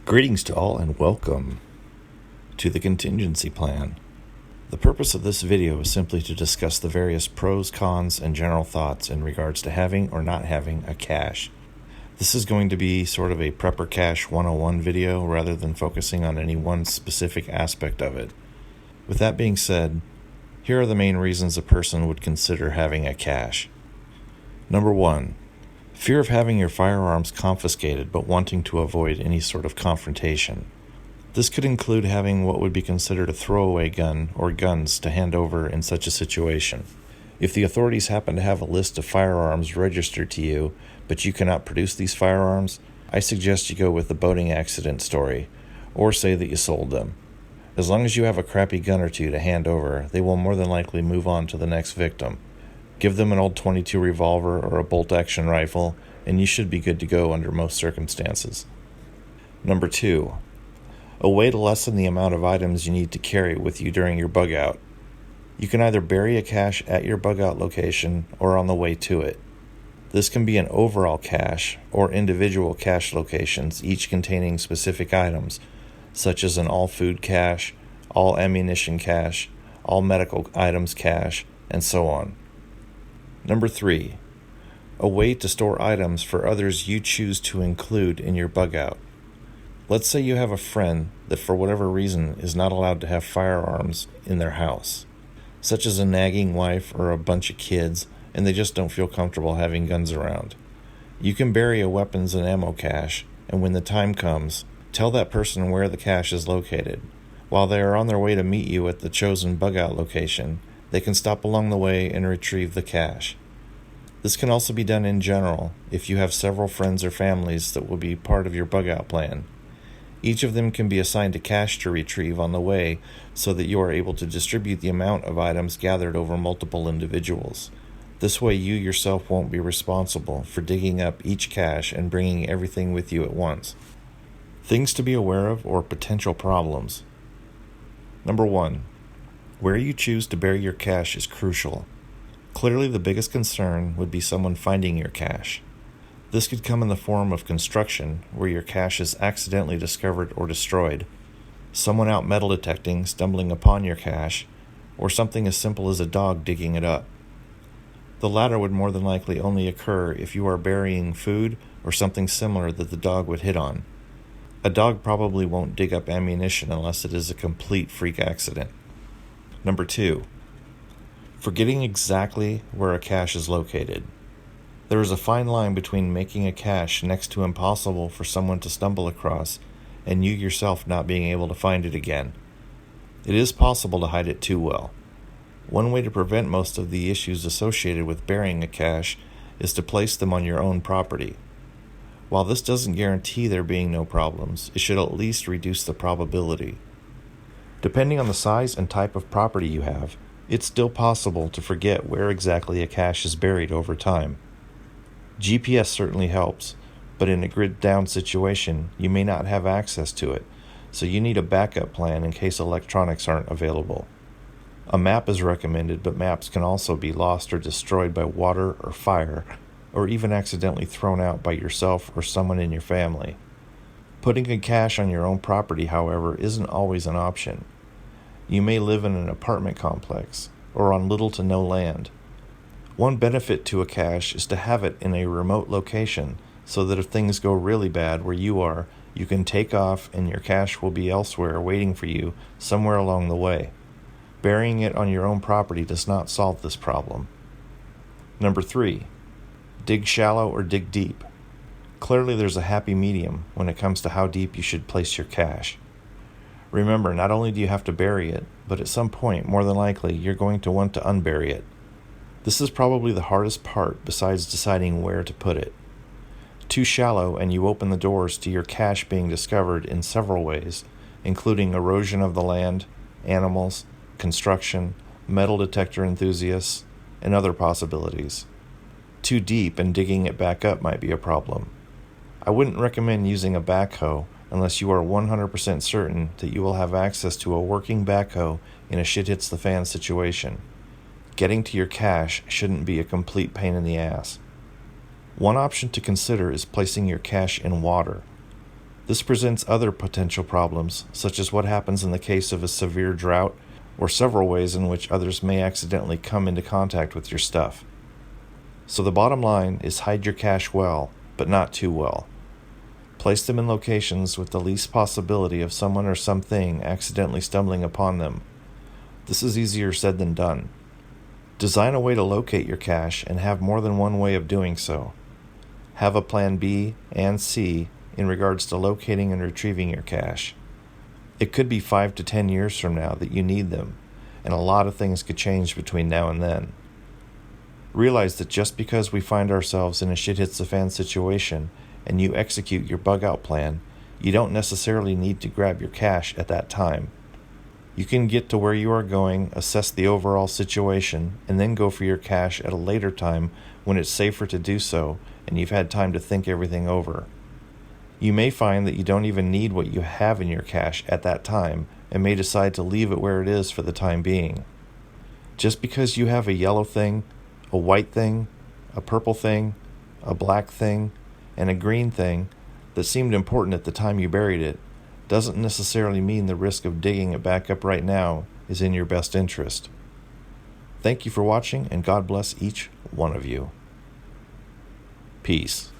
Greetings to all and welcome to the contingency plan. The purpose of this video is simply to discuss the various pros, cons, and general thoughts in regards to having or not having a cache. This is going to be sort of a Prepper Cache 101 video rather than focusing on any one specific aspect of it. With that being said, here are the main reasons a person would consider having a cache. Number 1. Fear of having your firearms confiscated but wanting to avoid any sort of confrontation. This could include having what would be considered a throwaway gun or guns to hand over in such a situation. If the authorities happen to have a list of firearms registered to you, but you cannot produce these firearms, I suggest you go with the boating accident story, or say that you sold them. As long as you have a crappy gun or two to hand over, they will more than likely move on to the next victim. Give them an old .22 revolver or a bolt-action rifle, and you should be good to go under most circumstances. Number 2. A way to lessen the amount of items you need to carry with you during your bug out. You can either bury a cache at your bug out location or on the way to it. This can be an overall cache or individual cache locations, each containing specific items, such as an all-food cache, all-ammunition cache, all-medical items cache, and so on. Number 3. A way to store items for others you choose to include in your bug out. Let's say you have a friend that for whatever reason is not allowed to have firearms in their house, such as a nagging wife or a bunch of kids, and they just don't feel comfortable having guns around. You can bury a weapons and ammo cache, and when the time comes, tell that person where the cache is located. While they are on their way to meet you at the chosen bug out location, they can stop along the way and retrieve the cache. This can also be done in general if you have several friends or families that will be part of your bug out plan. Each of them can be assigned a cache to retrieve on the way so that you are able to distribute the amount of items gathered over multiple individuals. This way you yourself won't be responsible for digging up each cache and bringing everything with you at once. Things to be aware of or potential problems. Number 1. Where you choose to bury your cache is crucial. Clearly, the biggest concern would be someone finding your cache. This could come in the form of construction, where your cache is accidentally discovered or destroyed, someone out metal detecting stumbling upon your cache, or something as simple as a dog digging it up. The latter would more than likely only occur if you are burying food or something similar that the dog would hit on. A dog probably won't dig up ammunition unless it is a complete freak accident. Number 2. Forgetting exactly where a cache is located. There is a fine line between making a cache next to impossible for someone to stumble across and you yourself not being able to find it again. It is possible to hide it too well. One way to prevent most of the issues associated with burying a cache is to place them on your own property. While this doesn't guarantee there being no problems, it should at least reduce the probability. Depending on the size and type of property you have, it's still possible to forget where exactly a cache is buried over time. GPS certainly helps, but in a grid-down situation, you may not have access to it, so you need a backup plan in case electronics aren't available. A map is recommended, but maps can also be lost or destroyed by water or fire, or even accidentally thrown out by yourself or someone in your family. Putting a cache on your own property, however, isn't always an option. You may live in an apartment complex or on little to no land. One benefit to a cache is to have it in a remote location so that if things go really bad where you are, you can take off and your cache will be elsewhere waiting for you somewhere along the way. Burying it on your own property does not solve this problem. Number 3. Dig shallow or dig deep. Clearly there's a happy medium when it comes to how deep you should place your cache. Remember, not only do you have to bury it, but at some point, more than likely, you're going to want to unbury it. This is probably the hardest part besides deciding where to put it. Too shallow and you open the doors to your cache being discovered in several ways, including erosion of the land, animals, construction, metal detector enthusiasts, and other possibilities. Too deep and digging it back up might be a problem. I wouldn't recommend using a backhoe unless you are 100% certain that you will have access to a working backhoe in a shit-hits-the-fan situation. Getting to your cache shouldn't be a complete pain in the ass. One option to consider is placing your cache in water. This presents other potential problems, such as what happens in the case of a severe drought, or several ways in which others may accidentally come into contact with your stuff. So the bottom line is hide your cash well, but not too well. Place them in locations with the least possibility of someone or something accidentally stumbling upon them. This is easier said than done. Design a way to locate your cache and have more than one way of doing so. Have a plan B and C in regards to locating and retrieving your cache. It could be 5 to 10 years from now that you need them, and a lot of things could change between now and then. Realize that just because we find ourselves in a shit-hits-the-fan situation and you execute your bug-out plan, you don't necessarily need to grab your cache at that time. You can get to where you are going, assess the overall situation, and then go for your cache at a later time when it's safer to do so and you've had time to think everything over. You may find that you don't even need what you have in your cache at that time and may decide to leave it where it is for the time being. Just because you have a yellow thing, a white thing, a purple thing, a black thing, and a green thing that seemed important at the time you buried it doesn't necessarily mean the risk of digging it back up right now is in your best interest. Thank you for watching, and God bless each one of you. Peace.